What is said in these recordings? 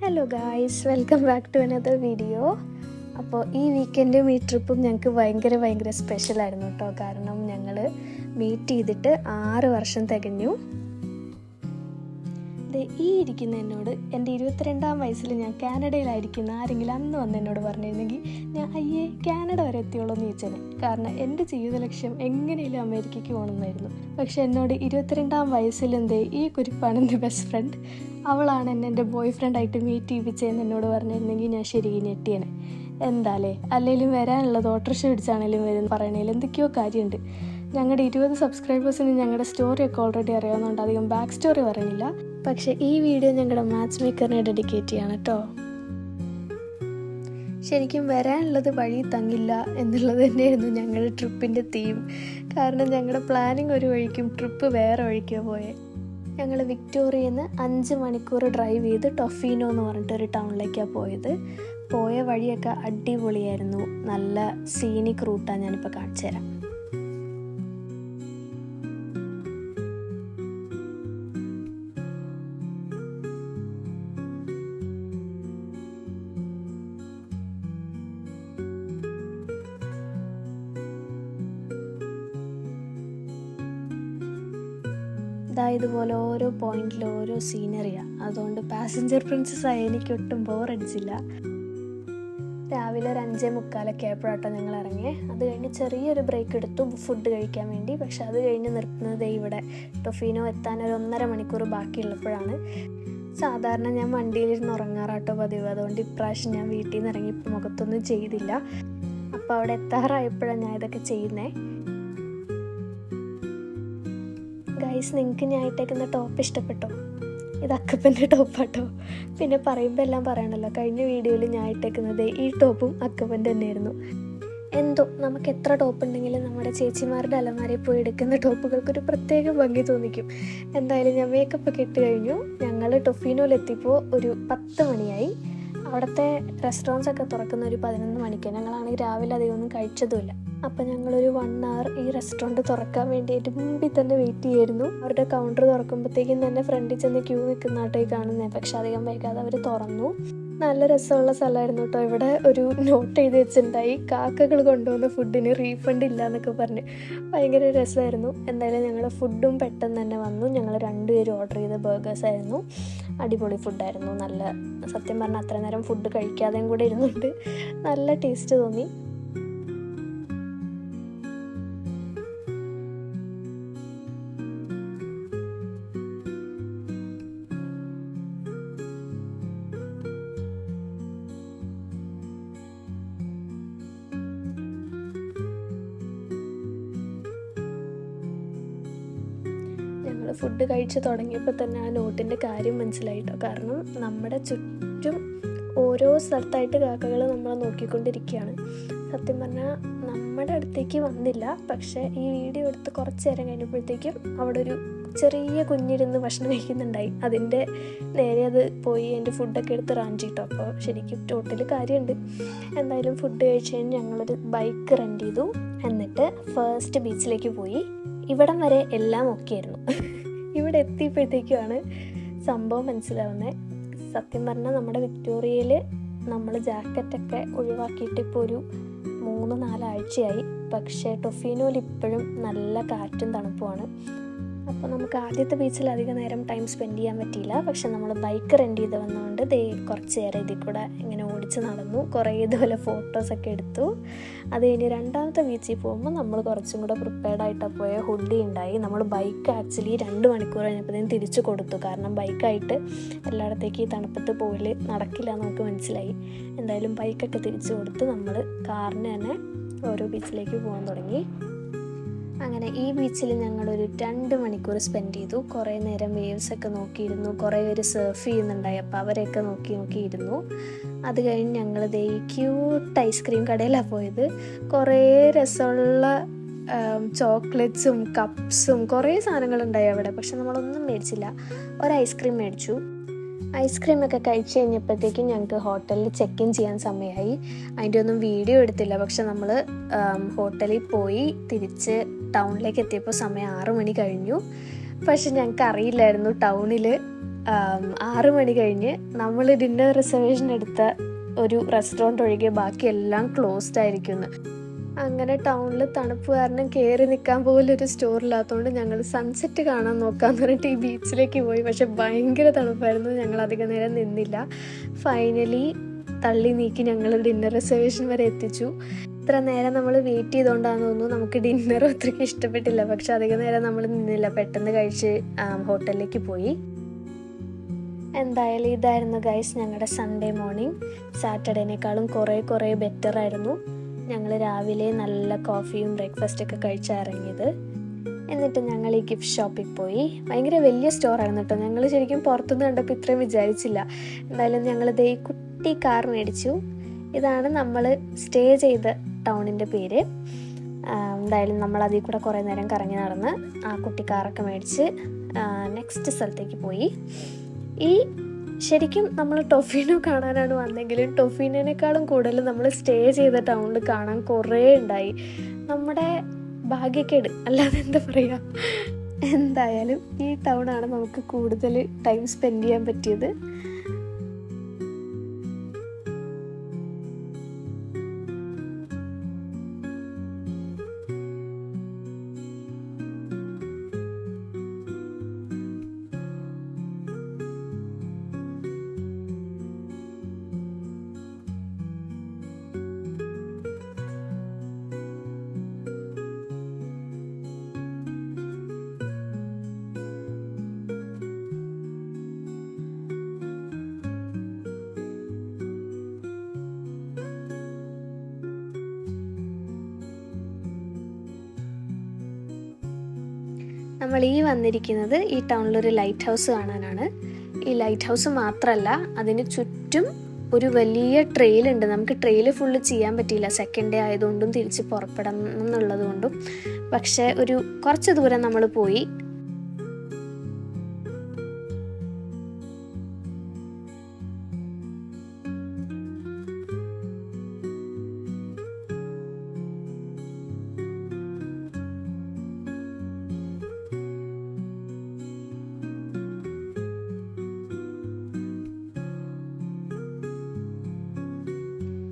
Hello guys, welcome back to another video. അപ്പോൾ ഈ വീക്കെൻഡും ഈ ട്രിപ്പും ഞങ്ങൾക്ക് ഭയങ്കര സ്പെഷ്യലായിരുന്നു കേട്ടോ. കാരണം ഞങ്ങൾ മീറ്റ് ചെയ്തിട്ട് 6 വർഷം തികഞ്ഞു. ഈ ഇരിക്കുന്ന എന്നോട് എൻ്റെ 22-ാം വയസ്സിൽ ഞാൻ കാനഡയിലായിരിക്കുന്ന ആരെങ്കിലും അന്ന് വന്ന് എന്നോട് പറഞ്ഞിരുന്നെങ്കിൽ ഞാൻ കാനഡ വരെ എത്തിയോളൂ എന്ന് ചോദിച്ചേനെ. കാരണം എൻ്റെ ജീവിത ലക്ഷ്യം എങ്ങനെയും അമേരിക്കയ്ക്ക് പോകണമെന്നായിരുന്നു. പക്ഷെ എന്നോട് 22-ാം വയസ്സിൽ ഈ കുരിപ്പാണ് എൻ്റെ ബെസ്റ്റ് ഫ്രണ്ട്, അവളാണ് എൻ്റെ ബോയ് ഫ്രണ്ടായിട്ട് മീറ്റ് ചെയ്യിപ്പിച്ചതെന്ന് എന്നോട് പറഞ്ഞിരുന്നെങ്കിൽ ഞാൻ ശരിക്കും ഞെട്ടിയേനെ. എന്താലേ, അല്ലെങ്കിലും വരാനുള്ളത് ഓട്ടോറിക്ഷ പിടിച്ചാണെങ്കിലും വരും പറയണേൽ എന്തൊക്കെയോ കാര്യമുണ്ട്. ഞങ്ങളുടെ 20 സബ്സ്ക്രൈബേഴ്സിന് ഞങ്ങളുടെ സ്റ്റോറിയൊക്കെ ഓൾറെഡി അറിയാവുന്നതുകൊണ്ട് അധികം ബാക്ക് സ്റ്റോറി പറയണില്ല. പക്ഷേ ഈ വീഡിയോ ഞങ്ങളുടെ മാച്ച് മേക്കറിനെ ഡെഡിക്കേറ്റ് ചെയ്യാണ് കേട്ടോ. ശരിക്കും വരാനുള്ളത് വഴി തങ്ങില്ല എന്നുള്ളത് തന്നെയായിരുന്നു ഞങ്ങളുടെ ട്രിപ്പിൻ്റെ തീം. കാരണം ഞങ്ങളുടെ പ്ലാനിങ് ഒരു വഴിക്കും ട്രിപ്പ് വേറെ വഴിക്കോ പോയെ. ഞങ്ങൾ വിക്ടോറിയയിൽ നിന്ന് 5 മണിക്കൂർ ഡ്രൈവ് ചെയ്ത് ടൊഫീനോ എന്ന് പറഞ്ഞിട്ടൊരു ടൗണിലേക്കാണ് പോയത്. പോയ വഴിയൊക്കെ അടിപൊളിയായിരുന്നു. നല്ല സീനിക് റൂട്ടാണ് ഞാനിപ്പോൾ കാണിച്ചു തരാം. ഇതുപോലെ ഓരോ പോയിന്റിലും ഓരോ സീനറിയാണ്. അതുകൊണ്ട് പാസഞ്ചർ പ്രിൻസസ്സായി എനിക്കൊട്ടും ബോറടിച്ചില്ല. രാവിലെ ഒരു 5:45 ആയപ്പോഴാട്ടോ ഞങ്ങൾ ഇറങ്ങി. അത് കഴിഞ്ഞ് ചെറിയൊരു ബ്രേക്ക് എടുത്തു ഫുഡ് കഴിക്കാൻ വേണ്ടി. പക്ഷെ അത് കഴിഞ്ഞ് നിർത്തുന്നത് ഇവിടെ ടൊഫീനോ എത്താൻ ഒരു 1.5 മണിക്കൂർ ബാക്കിയുള്ളപ്പോഴാണ്. സാധാരണ ഞാൻ വണ്ടിയിലിരുന്ന് ഉറങ്ങാറാട്ടോ പതിവ്. അതുകൊണ്ട് ഇപ്രാവശ്യം ഞാൻ വീട്ടിൽ നിന്ന് ഇറങ്ങി ഇപ്പം മുഖത്തൊന്നും ചെയ്തില്ല. അപ്പോൾ അവിടെ എത്താറായപ്പോഴാണ് ഞാൻ ഇതൊക്കെ ചെയ്യുന്നത്. ഗൈസ്, നിങ്ങൾക്ക് ഞാൻ ഇട്ടേക്കുന്ന ടോപ്പ് ഇഷ്ടപ്പെട്ടോ? ഇത് അക്കപ്പൻ്റെ ടോപ്പാട്ടോ. പിന്നെ പറയുമ്പോൾ എല്ലാം പറയണല്ലോ, കഴിഞ്ഞ വീഡിയോയിൽ ഞാൻ ഇട്ടേക്കുന്നത് ഈ ടോപ്പും അക്കപ്പൻ്റെ തന്നെയായിരുന്നു. എന്തോ നമുക്ക് എത്ര ടോപ്പ് ഉണ്ടെങ്കിലും നമ്മുടെ ചേച്ചിമാരുടെ അലമാരയിൽ പോയി എടുക്കുന്ന ടോപ്പുകൾക്കൊരു പ്രത്യേക ഭംഗി തോന്നിക്കും. എന്തായാലും ഞാൻ മേക്കപ്പൊക്കെ ഇട്ട് കഴിഞ്ഞു. ഞങ്ങൾ ടൊഫീനോയിലെത്തിയപ്പോൾ ഒരു 10 മണിയായി. അവിടുത്തെ റെസ്റ്റോറൻറ്റ്സ് ഒക്കെ തുറക്കുന്ന ഒരു 11 മണിക്ക്. ഞങ്ങളാണെങ്കിൽ രാവിലെ അധികമൊന്നും കഴിച്ചതുമില്ല. അപ്പം ഞങ്ങളൊരു 1 hour ഈ റെസ്റ്റോറൻറ്റ് തുറക്കാൻ വേണ്ടിയിട്ട് മുമ്പിൽ തന്നെ വെയിറ്റ് ചെയ്യായിരുന്നു. അവരുടെ കൗണ്ടർ തുറക്കുമ്പോഴത്തേക്കും തന്നെ ഫ്രണ്ടിൽ ചെന്ന് ക്യൂ നിൽക്കുന്നതായിട്ടായി കാണുന്നത്. പക്ഷെ അധികം വൈകാതെ അവർ തുറന്നു. നല്ല രസമുള്ള സ്ഥലമായിരുന്നു കേട്ടോ. ഇവിടെ ഒരു നോട്ട് എഴുതി വെച്ചിട്ടുണ്ടായി, കാക്കകൾ കൊണ്ടുവന്ന ഫുഡിന് റീഫണ്ട് ഇല്ല എന്നൊക്കെ പറഞ്ഞ്. ഭയങ്കര രസമായിരുന്നു. എന്തായാലും ഞങ്ങളുടെ ഫുഡും പെട്ടെന്ന് തന്നെ വന്നു. ഞങ്ങൾ 2 പേരും ഓർഡർ ചെയ്ത ബർഗേഴ്സ് ആയിരുന്നു. അടിപൊളി ഫുഡായിരുന്നു. നല്ല, സത്യം പറഞ്ഞാൽ അത്ര നേരം ഫുഡ് കഴിക്കാതെയും കൂടെ ഇരുന്നുണ്ട്. നല്ല ടേസ്റ്റ് തോന്നി. ഫുഡ് കഴിച്ച് തുടങ്ങിയപ്പോൾ തന്നെ ആ നോട്ടിൻ്റെ കാര്യം മനസ്സിലായിട്ടോ. കാരണം നമ്മുടെ ചുറ്റും ഓരോ സ്ഥലത്തായിട്ട് കാക്കകൾ നമ്മളെ നോക്കിക്കൊണ്ടിരിക്കുകയാണ്. സത്യം പറഞ്ഞാൽ നമ്മുടെ അടുത്തേക്ക് വന്നില്ല. പക്ഷേ ഈ വീഡിയോ എടുത്ത് കുറച്ച് നേരം കഴിഞ്ഞപ്പോഴത്തേക്കും അവിടെ ഒരു ചെറിയ കുഞ്ഞിരുന്ന് ഭക്ഷണം കഴിക്കുന്നുണ്ടായി. അതിൻ്റെ നേരെ അത് പോയി അതിൻ്റെ ഫുഡൊക്കെ എടുത്ത് റാഞ്ചിട്ടോ. അപ്പോൾ ശരിക്കും ടോട്ടൽ കാര്യമുണ്ട്. എന്തായാലും ഫുഡ് കഴിച്ച് കഴിഞ്ഞ് ഞങ്ങളൊരു ബൈക്ക് റെൻ്റ് ചെയ്തു. എന്നിട്ട് ഫസ്റ്റ് ബീച്ചിലേക്ക് പോയി. ഇവിടം വരെ എല്ലാം ഓക്കെ ആയിരുന്നു. ഇവിടെ എത്തിയപ്പോഴത്തേക്കുമാണ് സംഭവം മനസ്സിലാവുന്നത്. സത്യം പറഞ്ഞാൽ നമ്മുടെ വിക്ടോറിയയിൽ നമ്മൾ ജാക്കറ്റൊക്കെ ഒഴിവാക്കിയിട്ട് ഇപ്പോൾ ഒരു 3-4 ആഴ്ചയായി. പക്ഷേ ടൊഫീനോയിൽ ഇപ്പോഴും നല്ല കാറ്റും തണുപ്പുമാണ്. അപ്പോൾ നമുക്ക് ആദ്യത്തെ ബീച്ചിൽ അധികം നേരം ടൈം സ്പെൻഡ് ചെയ്യാൻ പറ്റിയില്ല. പക്ഷെ നമ്മൾ ബൈക്ക് റെൻ്റ് ചെയ്ത് വന്നതുകൊണ്ട് കുറച്ച് നേരം ഇതിൽ കൂടെ ഇങ്ങനെ ഓടിച്ച് നടന്നു. കുറേ ഇതുപോലെ ഫോട്ടോസൊക്കെ എടുത്തു. അത് കഴിഞ്ഞ് 2ാമത്തെ ബീച്ചിൽ പോകുമ്പോൾ നമ്മൾ കുറച്ചും കൂടെ പ്രിപ്പയർഡായിട്ടാണ് പോയ. ഹുഡി ഉണ്ടായി. നമ്മൾ ബൈക്ക് ആക്ച്വലി 2 മണിക്കൂർ കഴിഞ്ഞപ്പോഴത്തേക്കും തിരിച്ചു കൊടുത്തു. കാരണം ബൈക്കായിട്ട് എല്ലായിടത്തേക്ക് ഈ തണുപ്പത്ത് പോകൽ നടക്കില്ല എന്ന് നമുക്ക് മനസ്സിലായി. എന്തായാലും ബൈക്കൊക്കെ തിരിച്ചു കൊടുത്ത് നമ്മൾ കാറിന് തന്നെ ഓരോ ബീച്ചിലേക്ക് പോകാൻ തുടങ്ങി. അങ്ങനെ ഈ ബീച്ചിൽ ഞങ്ങളൊരു 2 മണിക്കൂർ സ്പെൻഡ് ചെയ്തു. കുറേ നേരം വേവ്സൊക്കെ നോക്കിയിരുന്നു. കുറേ പേര് സർഫ് ചെയ്യുന്നുണ്ടായി. അപ്പോൾ അവരെയൊക്കെ നോക്കിയിരുന്നു. അത് കഴിഞ്ഞ് ഞങ്ങൾ ഈ ക്യൂട്ട് ഐസ്ക്രീം കടയിലാണ് പോയത്. കുറേ രസമുള്ള ചോക്ലേറ്റ്സും കപ്സും കുറേ സാധനങ്ങളുണ്ടായി അവിടെ. പക്ഷെ നമ്മളൊന്നും മേടിച്ചില്ല. ഒരു ഐസ്ക്രീം മേടിച്ചു. ഐസ്ക്രീമൊക്കെ കഴിച്ച് കഴിഞ്ഞപ്പോഴത്തേക്കും ഞങ്ങൾക്ക് ഹോട്ടലിൽ ചെക്ക് ഇൻ ചെയ്യാൻ സമയമായി. അതിൻ്റെ ഒന്നും വീഡിയോ എടുത്തില്ല. പക്ഷെ നമ്മൾ ഹോട്ടലിൽ പോയി തിരിച്ച് ടൗണിലേക്ക് എത്തിയപ്പോൾ സമയം 6 മണി കഴിഞ്ഞു. പക്ഷെ ഞങ്ങൾക്ക് അറിയില്ലായിരുന്നു ടൗണിൽ 6 മണി കഴിഞ്ഞ് നമ്മൾ ഡിന്നർ റിസർവേഷൻ എടുത്ത ഒരു റെസ്റ്റോറൻറ്റ് ഒഴികെ ബാക്കിയെല്ലാം ക്ലോസ്ഡ് ആയിരിക്കുന്നു. അങ്ങനെ ടൗണിൽ തണുപ്പ് കാരണം കയറി നിൽക്കാൻ പോലും ഒരു സ്റ്റോറില്ലാത്തതുകൊണ്ട് ഞങ്ങൾ സൺസെറ്റ് കാണാൻ നോക്കാമെന്ന് പറഞ്ഞിട്ട് ഈ ബീച്ചിലേക്ക് പോയി. പക്ഷെ ഭയങ്കര തണുപ്പായിരുന്നു, ഞങ്ങൾ അധികം നേരം നിന്നില്ല. ഫൈനലി തള്ളി നീക്കി ഞങ്ങൾ ഡിന്നർ റിസർവേഷൻ വരെ എത്തിച്ചു. ഇത്ര നേരം നമ്മൾ വെയിറ്റ് ചെയ്തുകൊണ്ടാണെന്ന് തോന്നുന്നു നമുക്ക് ഡിന്നർ അത്രയ്ക്ക് ഇഷ്ടപ്പെട്ടില്ല. പക്ഷെ അധികം നേരം നമ്മൾ നിന്നില്ല, പെട്ടെന്ന് കഴിച്ച് ഹോട്ടലിലേക്ക് പോയി. എന്തായാലും ഇതായിരുന്നു ഗൈസ് ഞങ്ങളുടെ സൺഡേ മോർണിംഗ്. സാറ്റർഡേനേക്കാളും കുറേ ബെറ്ററായിരുന്നു. ഞങ്ങൾ രാവിലെ നല്ല കോഫിയും ബ്രേക്ക്ഫാസ്റ്റൊക്കെ കഴിച്ചിറങ്ങിയത്. എന്നിട്ട് ഞങ്ങൾ ഈ ഗിഫ്റ്റ് ഷോപ്പിൽ പോയി. ഭയങ്കര വലിയ സ്റ്റോറായിരുന്നു കേട്ടോ. ഞങ്ങൾ ശരിക്കും പുറത്തുനിന്ന് കണ്ടപ്പോൾ ഇത്രയും വിചാരിച്ചില്ല. എന്തായാലും ഞങ്ങളിത് ഈ കുട്ടി കാർ മേടിച്ചു. ഇതാണ് നമ്മൾ സ്റ്റേ ചെയ്ത ടൗണിൻ്റെ പേര്. എന്തായാലും നമ്മൾ അതിൽ കൂടെ കുറേ നേരം കറങ്ങി നടന്ന് ആ കുട്ടി കാറൊക്കെ മേടിച്ച് നെക്സ്റ്റ് സ്ഥലത്തേക്ക് പോയി. ഈ ശരിക്കും നമ്മൾ ടൊഫീനോ കാണാനാണ് വന്നെങ്കിലും ടൊഫീനേക്കാളും കൂടുതൽ നമ്മൾ സ്റ്റേ ചെയ്ത ടൗണിൽ കാണാൻ കുറേ ഉണ്ടായി. നമ്മുടെ ഭാഗ്യക്കേട് അല്ലാതെ എന്താ പറയുക. എന്തായാലും ഈ ടൗണാണ് നമുക്ക് കൂടുതൽ ടൈം സ്പെൻഡ് ചെയ്യാൻ പറ്റിയത്. നമ്മൾ ഈ വന്നിരിക്കുന്നത് ഈ ടൗണിലൊരു ലൈറ്റ് ഹൗസ് കാണാനാണ്. ഈ ലൈറ്റ് ഹൗസ് മാത്രമല്ല, അതിന് ചുറ്റും ഒരു വലിയ ട്രെയിലുണ്ട്. നമുക്ക് ട്രെയിൽ ഫുള്ള് ചെയ്യാൻ പറ്റിയില്ല, സെക്കൻഡ് ഡേ ആയതുകൊണ്ടും തിരിച്ച് പുറപ്പെടണം എന്നുള്ളതുകൊണ്ടും. പക്ഷേ ഒരു കുറച്ച് ദൂരം നമ്മൾ പോയി.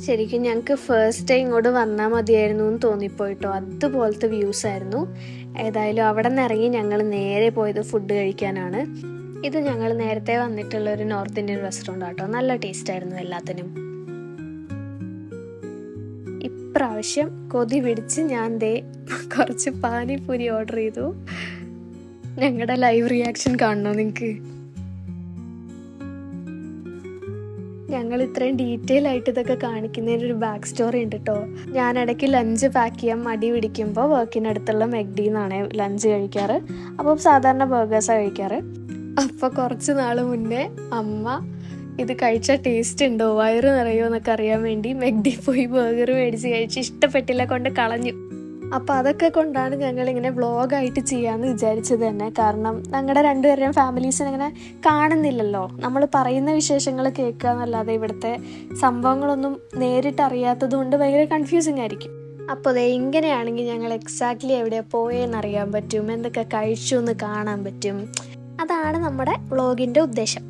ശരിക്കും ഞങ്ങൾക്ക് ഫസ്റ്റ് ടൈം ഇങ്ങോട്ട് വന്നാൽ മതിയായിരുന്നു എന്ന് തോന്നിപ്പോയിട്ടോ. അതുപോലത്തെ വ്യൂസ് ആയിരുന്നു. ഏതായാലും അവിടെ നിന്ന് ഇറങ്ങി ഞങ്ങൾ നേരെ പോയത് ഫുഡ് കഴിക്കാനാണ്. ഇത് ഞങ്ങൾ നേരത്തെ വന്നിട്ടുള്ള ഒരു നോർത്ത് ഇന്ത്യൻ റെസ്റ്റോറൻ്റ് ആട്ടോ. നല്ല ടേസ്റ്റ് ആയിരുന്നു എല്ലാത്തിനും. ഇപ്രാവശ്യം കൊതി പിടിച്ച് ഞാൻ കുറച്ച് പാനിപൂരി ഓർഡർ ചെയ്തു. ഞങ്ങളുടെ ലൈവ് റിയാക്ഷൻ കാണണോ നിങ്ങൾക്ക്? ഞങ്ങൾ ഇത്രയും ഡീറ്റെയിൽ ആയിട്ട് ഇതൊക്കെ കാണിക്കുന്നതിനൊരു ബാക്ക് സ്റ്റോറി ഉണ്ട് കേട്ടോ. ഞാൻ ഇടയ്ക്ക് ലഞ്ച് പാക്ക് ചെയ്യാൻ മടി പിടിക്കുമ്പോൾ വർക്കിനടുത്തുള്ള മെക്ഡിന്നാണ് ലഞ്ച് കഴിക്കാറ്. അപ്പോൾ സാധാരണ ബർഗേഴ്സാണ് കഴിക്കാറ്. അപ്പോൾ കുറച്ച് നാൾ മുന്നേ അമ്മ ഇത് കഴിച്ചാൽ ടേസ്റ്റ് ഉണ്ടോ, വയറ് നിറയോ എന്നൊക്കെ അറിയാൻ വേണ്ടി മെക്ഡി പോയി ബർഗർ മേടിച്ച് കഴിച്ച് ഇഷ്ടപ്പെട്ടില്ല കൊണ്ട് കളഞ്ഞു. അപ്പോൾ അതൊക്കെ കൊണ്ടാണ് ഞങ്ങളിങ്ങനെ വ്ളോഗായിട്ട് ചെയ്യാമെന്ന് വിചാരിച്ചത് തന്നെ. കാരണം ഞങ്ങളുടെ രണ്ടുപേരുടെയും ഫാമിലീസിനെ ഇങ്ങനെ കാണുന്നില്ലല്ലോ. നമ്മൾ പറയുന്ന വിശേഷങ്ങൾ കേൾക്കുക എന്നല്ലാതെ ഇവിടുത്തെ സംഭവങ്ങളൊന്നും നേരിട്ട് അറിയാത്തത് കൊണ്ട് ഭയങ്കര കൺഫ്യൂസിങ് ആയിരിക്കും. അപ്പോൾ ഇങ്ങനെയാണെങ്കിൽ ഞങ്ങൾ എക്സാക്ട്ലി എവിടെയാണ് പോയെന്നറിയാൻ പറ്റും, എന്തൊക്കെ കഴിച്ചു എന്ന് കാണാൻ പറ്റും. അതാണ് നമ്മുടെ വ്ളോഗിൻ്റെ ഉദ്ദേശം.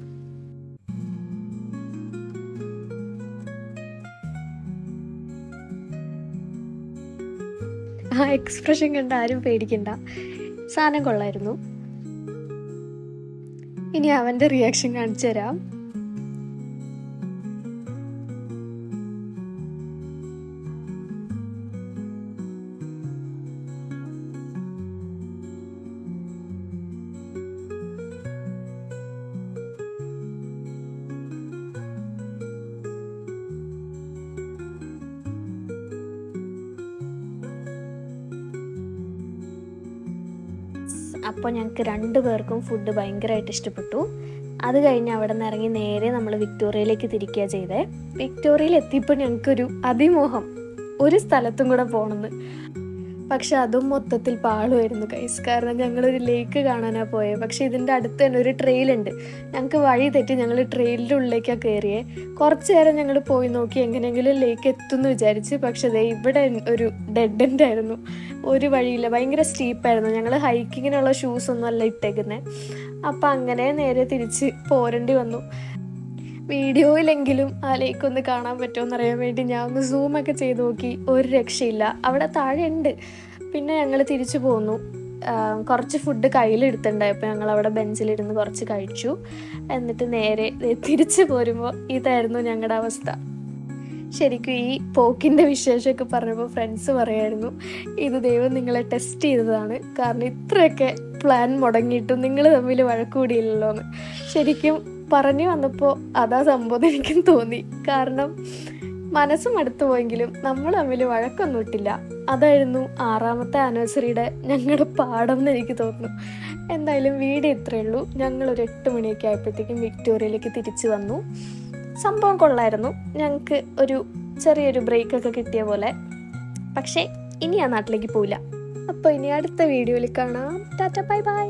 ആ എക്സ്പ്രഷൻ കണ്ട് ആരും പേടിക്കണ്ട, സാധനം കൊള്ളായിരുന്നു. ഇനി അവൻ്റെ റിയാക്ഷൻ കാണിച്ചു തരാം. അപ്പോൾ ഞങ്ങൾക്ക് 2 പേർക്കും ഫുഡ് ഭയങ്കരമായിട്ട് ഇഷ്ടപ്പെട്ടു. അത് കഴിഞ്ഞ് അവിടെ നിന്ന് ഇറങ്ങി നേരെ നമ്മൾ വിക്ടോറിയയിലേക്ക് തിരിക്കുക ചെയ്തേ. വിക്ടോറിയയിൽ എത്തിയപ്പോൾ ഞങ്ങൾക്കൊരു അതിമോഹം ഒരു സ്ഥലത്തും കൂടെ പോകണമെന്ന്. പക്ഷെ അതും മൊത്തത്തിൽ പാളുമായിരുന്നു ഗൈസ്. കാരണം ഞങ്ങളൊരു ലേക്ക് കാണാനാണ് പോയത്. പക്ഷേ ഇതിൻ്റെ അടുത്ത് തന്നെ ഒരു ട്രെയിലുണ്ട്. ഞങ്ങൾക്ക് വഴി തെറ്റി ഞങ്ങൾ ട്രെയിലിൻ്റെ ഉള്ളിലേക്കാണ് കയറിയേ. കുറച്ച് നേരം ഞങ്ങൾ പോയി നോക്കി എങ്ങനെയെങ്കിലും ലേക്ക് എത്തുമെന്ന് വിചാരിച്ച്. പക്ഷേ ദേ ഇവിടെ ഒരു ഡെഡ് എൻഡ് ആയിരുന്നു, ഒരു വഴിയില്ല, ഭയങ്കര സ്റ്റീപ്പായിരുന്നു. ഞങ്ങൾ ഹൈക്കിങ്ങിനുള്ള ഷൂസൊന്നും അല്ല ഇട്ടേക്കുന്നത്. അപ്പം അങ്ങനെ നേരെ തിരിച്ച് പോരേണ്ടി വന്നു. വീഡിയോയിലെങ്കിലും ആ ലേക്ക് ഒന്ന് കാണാൻ പറ്റുമോ അറിയാൻ വേണ്ടി ഞാൻ ഒന്ന് സൂമൊക്കെ ചെയ്ത് നോക്കി. ഒരു രക്ഷയില്ല, അവിടെ താഴെ ഉണ്ട്. പിന്നെ ഞങ്ങൾ തിരിച്ചു പോന്നു. കുറച്ച് ഫുഡ് കയ്യിലെടുത്തിട്ടുണ്ടായപ്പോൾ ഞങ്ങൾ അവിടെ ബെഞ്ചിലിരുന്ന് കുറച്ച് കഴിച്ചു. എന്നിട്ട് നേരെ തിരിച്ചു പോരുമ്പോൾ ഇതായിരുന്നു ഞങ്ങളുടെ അവസ്ഥ. ശരിക്കും ഈ പോക്കിൻ്റെ വിശേഷമൊക്കെ പറഞ്ഞപ്പോൾ ഫ്രണ്ട്സ് പറയായിരുന്നു, ഇത് ദൈവം നിങ്ങളെ ടെസ്റ്റ് ചെയ്തതാണ്. കാരണം ഇത്രയൊക്കെ പ്ലാൻ മുടങ്ങിയിട്ടും നിങ്ങൾ തമ്മിൽ വഴക്കൂടിയില്ലല്ലോ എന്ന്. ശരിക്കും പറഞ്ഞു വന്നപ്പോൾ അതാ സംഭവം എനിക്കും തോന്നി. കാരണം മനസ്സും അടുത്തു പോയെങ്കിലും നമ്മൾ തമ്മിൽ വഴക്കൊന്നും ഇട്ടില്ല. അതായിരുന്നു 6ാമത്തെ ആനിവേഴ്സറിയുടെ ഞങ്ങളുടെ പാഠം എന്ന് എനിക്ക് തോന്നുന്നു. എന്തായാലും വീഡിയോ ഇത്രയേ ഉള്ളൂ. ഞങ്ങളൊരു 8 മണിയൊക്കെ ആയപ്പോഴത്തേക്കും വിക്ടോറിയയിലേക്ക് തിരിച്ചു വന്നു. സംഭവം കൊള്ളായിരുന്നു. ഞങ്ങൾക്ക് ഒരു ചെറിയൊരു ബ്രേക്കൊക്കെ കിട്ടിയ പോലെ. പക്ഷേ ഇനി ആ നാട്ടിലേക്ക് പോവില്ല. അപ്പോൾ ഇനി അടുത്ത വീഡിയോയിൽ കാണാം. Tata, bye bye.